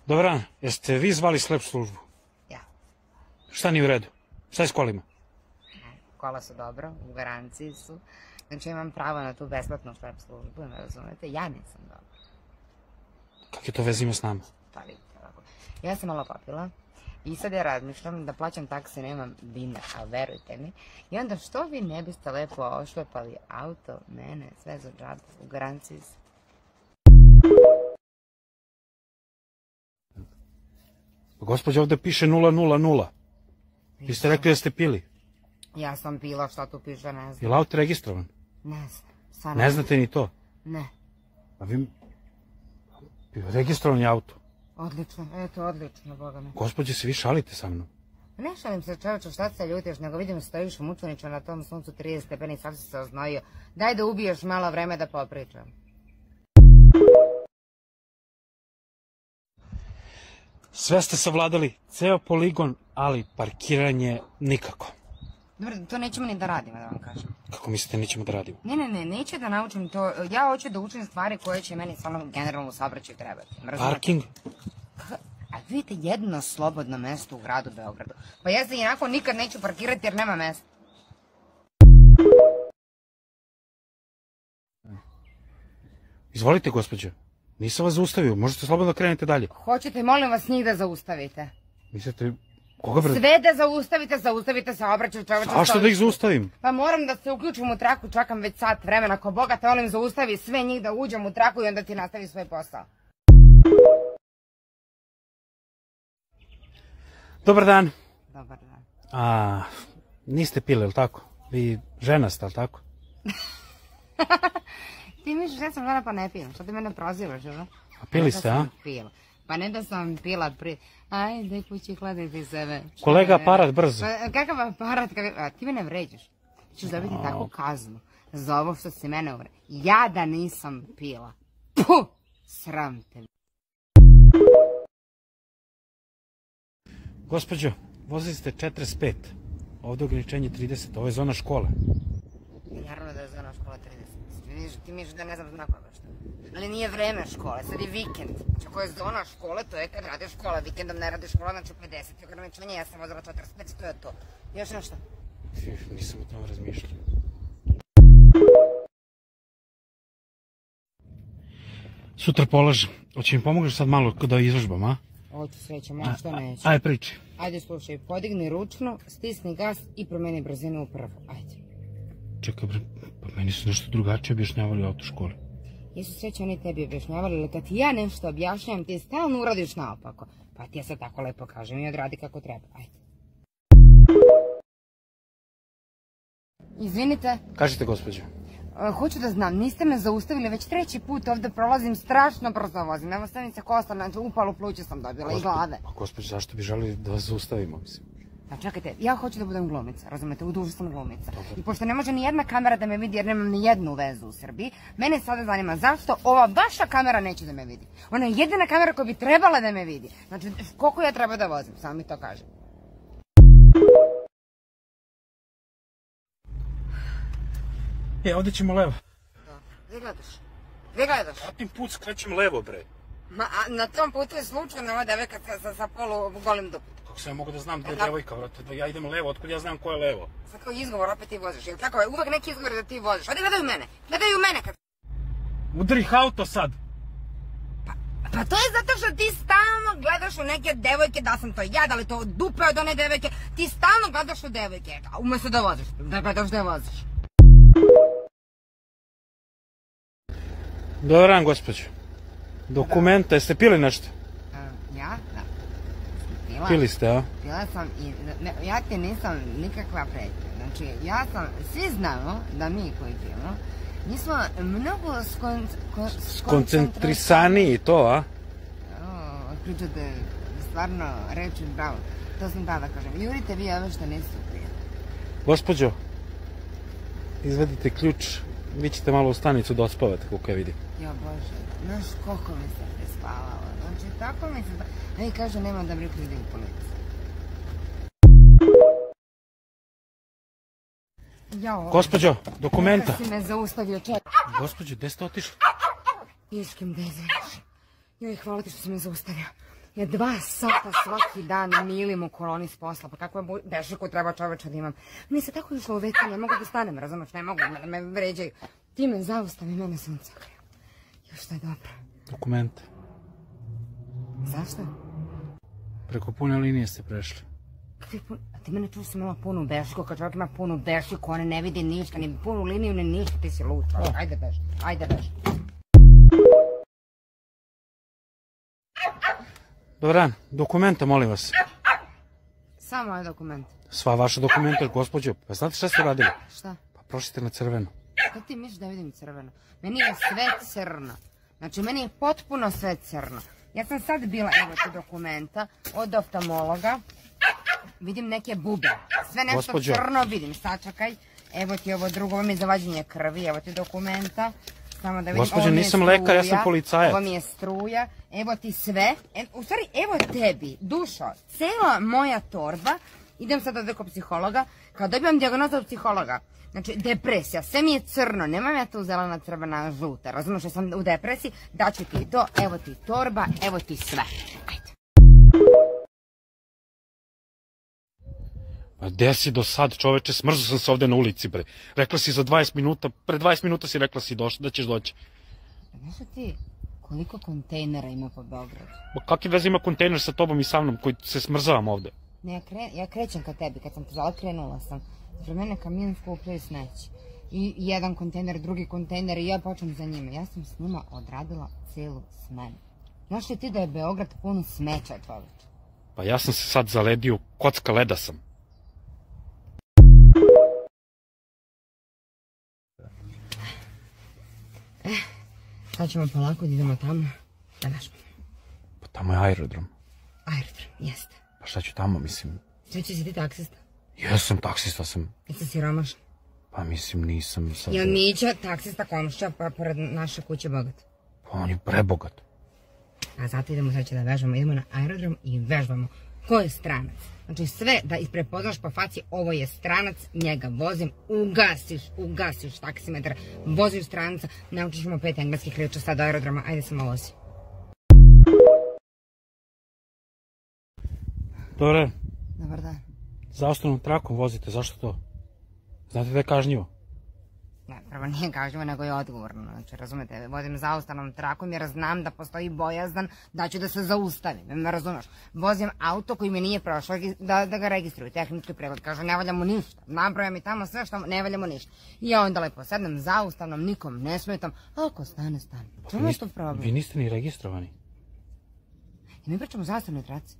Dobar dan, jeste vi zvali slep službu? Ja. Šta nije u redu? Šta je s kolima? Kola su dobro, u garanciji su. Znači imam pravo na tu besplatnu slep službu, ne razumete? Ja nisam dobro. Kakve to veze ima s nama? Pa vidite ovako. Ja sam malo popila i sad ja razmišljam da plaćam taksi, nemam dinar, ali verujte mi. I onda što vi ne biste lepo ošlepali auto, mene, sve za džabe, u garanciji su. Gospođa, ovde piše 000. Vi ste rekli da ste pili. Ja sam pila, šta tu piše, ne znam. Je li auto registrovan? Ne znam. Ne znate ni to? Ne. A vi... Registrovan je auto. Odlično, eto, odlično, boga mi. Gospođe, se vi šalite sa mnom? Ne šalim se, čovječe, šta se ljutiš, nego vidim stojiš mučenično na tom suncu 30 stepeni, sad si se oznojio. Daj da ubiješ malo vreme da popričam. Sve ste savladali, ceo poligon, ali parkiranje nikako. Dobro, to nećemo ni da radimo, da vam kažem. Kako mislite, nećemo da radimo? Ne, neće da naučim to. Ja hoću da učim stvari koje će meni stvarno generalno u saobraćaju trebati. Parking? A vidite jedno slobodno mesto u gradu Beogradu. Pa ja se inako nikad neću parkirati jer nema mesta. Izvolite, gospođo. Nisam vas zaustavio, možete slobodno da krenete dalje. Hoćete, molim vas, njih da zaustavite. Mislite, koga brzo? Sve da zaustavite saobraćaj, čovječe. A što da ih zaustavim? Pa moram da se uključim u traku, čekam već sat vremena, ko Boga te molim zaustavi sve njih da uđem u traku i onda ti nastavi svoj posao. Dobar dan. Dobar dan. A, niste pili, je li tako? Vi žena ste, je li tako? Ti misliš da sam žena pa ne pijem, što ti mene prozivaš, ili? A pili ste, a? Pa ne da sam pila pri... Ajde, kući, hladiti sebe. Kolega, aparat, brzo. Pa kakav aparat? Ti mene vređaš. Ćeš dobiti takvu kaznu za ovo što si mene uvre. Ja da nisam pila. Puh! Sram te. Gospođo, vozili ste 45. Ovdje ograničenje 30. Ovo je zona škole. Naravno da je zona škola 30. Ti misliš da ne znam znakova što. Ali nije vreme škole, sad je vikend. Znači ako je zona škole, to je kad radi škola. Vikendom ne radi škola, znači 50. ograničenje, ja sam vozila 45, to je to. Još nešto? Nisam o tom razmišljao. Sutra polažem. Hoće mi pomogaš sad malo da izložbam, a? Hoću, srećem, a što neću. Ajde, priči. Ajde, slušaj, podigni ručnu, stisni gas i promeni brzinu u prvu. Ajde. Čekaj, pa meni su nešto drugačije objašnjavali u autoškoli. Jesu sreće oni tebi objašnjavali, ali kad ti ja nešto objašnjavam, ti stalno uradiš naopako. Pa ti ja sad tako lepo kažem i odradi kako treba. Ajde. Izvinite. Kažite, gospođo. Hoću da znam, niste me zaustavili, već 3. put ovde prolazim, strašno brzo vozim. Evo stanica kosta, upalu pluće sam dobila i glave. Pa gospođo, zašto bi želili da vas zaustavimo, mislim? Pa čekajte, ja hoću da budem glumica, razumete, u dušu sam glumica. I pošto ne može ni jedna kamera da me vidi jer nemam ni jednu vezu u Srbiji, mene sada zanima zašto ova vaša kamera neće da me vidi. Ona je jedina kamera koja bi trebala da me vidi. Znači, koliko ja treba da vozim, samo mi to kaže. Ovdje ćemo levo. Gdje gledaš? Gdje gledaš? Zatim put skrećem levo, bre. Na tom putu je slučajno ova devojka sa polu golim dupom. Kako sam ja mogu da znam gdje je devojka, vrate, da ja idem levo, otkud ja znam ko je levo? Sad kao izgovor, opet ti voziš, jel tako je? Uvek neki izgovor da ti voziš. Ode gledaju mene, kad... Udri auto sad! Pa to je zato što ti stalno gledaš u neke devojke, da sam to ja, da li to dupe od one devojke, ti stalno gledaš u devojke, umjesto da voziš, da gledaš da voziš. Dobar dan, gospođo. Dokumenta, jeste pili nešto? Ja? Da. Pila. Pili ste, a? Pila sam i... Ja ti nisam nikakva pretnja. Znači, ja sam... Svi znamo da mi koji pijemo, mi smo mnogo skoncentrisaniji to, a? Pričate stvarno reči bravo. To sam tada kažem. Jurite vi ove što nisu prijeli. Gospođo, izvedite ključ, vi ćete malo u stanicu da odspavate, koliko ja vidim. Jo Bože, znaš koliko mi se prespavalo. Znači, tako mi se... Ne kažu, nema da brih ljudi u policiju. Gospođo, dokumenta. Neka si me zaustavio, čekaj. Gospođo, gde ste otišli? Iškim, gde izviniš? Joj, hvala ti što si me zaustavio. Ja 2 sata svaki dan milim u koloni s posla, pa kako je bešiku treba čoveče da imam. Mi se tako išlo u veću, ne mogu da stanem, razumeš, ne mogu da me vređaju. Ti me zaustavi, mene sunce grije. Još što je dobro. Dokumente. Zašto? Preko pune linije ste prešli. A ti mene čuo sam imala punu bešiku, kad čovjek ima punu bešiku, one ne vidi ništa, ni punu liniju, ni ništa, ti si lud. Ajde beži, ajde beži. Dobar dan, dokumenta molim vas. Samo ovaj dokument. Sva vaša dokumenta, gospođo. Pa znate šta ste uradili? Šta? Pa prošli ste na crveno. Šta ti misliš da vidim crveno? Meni je sve crno. Znači, meni je potpuno sve crno. Ja sam sad bila, evo ti dokumenta, od oftalmologa. Vidim neke bube. Sve nešto Gospođo. crno vidim. Sačekaj. Evo ti ovo drugo, ovo mi je za vađenje krvi. Evo ti dokumenta. Samo da vidim. Gospođo, Ovo mi je nisam lekar, ja sam struja. policajac. Ovo mi je struja. Evo ti sve. U stvari, evo tebi, dušo, cela moja torba. Idem sad kod psihologa. Kad dobijam dijagnozu od psihologa, znači depresija, sve mi je crno, nemam ja tu zelena, crvena, žuta, razumiješ da sam u depresiji, daću ti to, evo ti torba, evo ti sve. Ajde. Pa gde si do sad, čoveče, smrzo sam se ovde na ulici, bre. Rekla si za 20 minuta, pre 20 minuta si rekla da ćeš doći. Znaš li ti koliko kontejnera ima po Beogradu? Ma kakve veze ima kontejner sa tobom i sa mnom koji se smrzavam ovde? Ne, ja krećem ka tebi, kad sam te zvala krenula sam. Pre mene kamion skupljaju smeće. I jedan kontejner, drugi kontejner i ja počnem za njima. Ja sam s njima odradila celu smenu. Znaš li ti da je Beograd pun smeća, čoveče? Pa ja sam se sad zaledio, kocka leda sam. Sad ćemo polako da idemo tamo da vežbamo. Pa tamo je aerodrom. Aerodrom, jeste. Pa šta ću tamo, mislim? Sreći si ti taksista? Jesam, taksista sam. Jesi siromašan? Pa mislim, nisam sad... Jel Mića, taksista komšća, pa pored naše kuće bogat? Pa on je prebogat. A zato idemo sad će da vežbamo, idemo na aerodrom i vežbamo. Ko je stranac? Znači sve da prepoznaš po faci, ovo je stranac, njega vozim, ugasiš taksimetar, voziš stranca, naučiš mu 5 engleskih riječi sad do aerodroma, ajde samo vozi. Dobre, Dobar dan. zaustavnom trakom vozite, zašto to? Znate da je kažnjivo? Ne, prvo nije kažnjivo, nego je odgovorno. Znači, razumete, vozim zaustavnom trakom jer znam da postoji bojazan da ću da se zaustavim, me razumeš? Vozim auto koji mi nije prošao da ga registruju, tehnički pregled, kaže ne valja mu ništa, nabrojam mi tamo sve što ne valja mu ništa. I ja onda lepo sednem zaustavnom, nikom ne smetam, ako stane, stane. Čemu je to problem? Vi niste ni registrovani. I mi pričamo o zaustavnoj traci.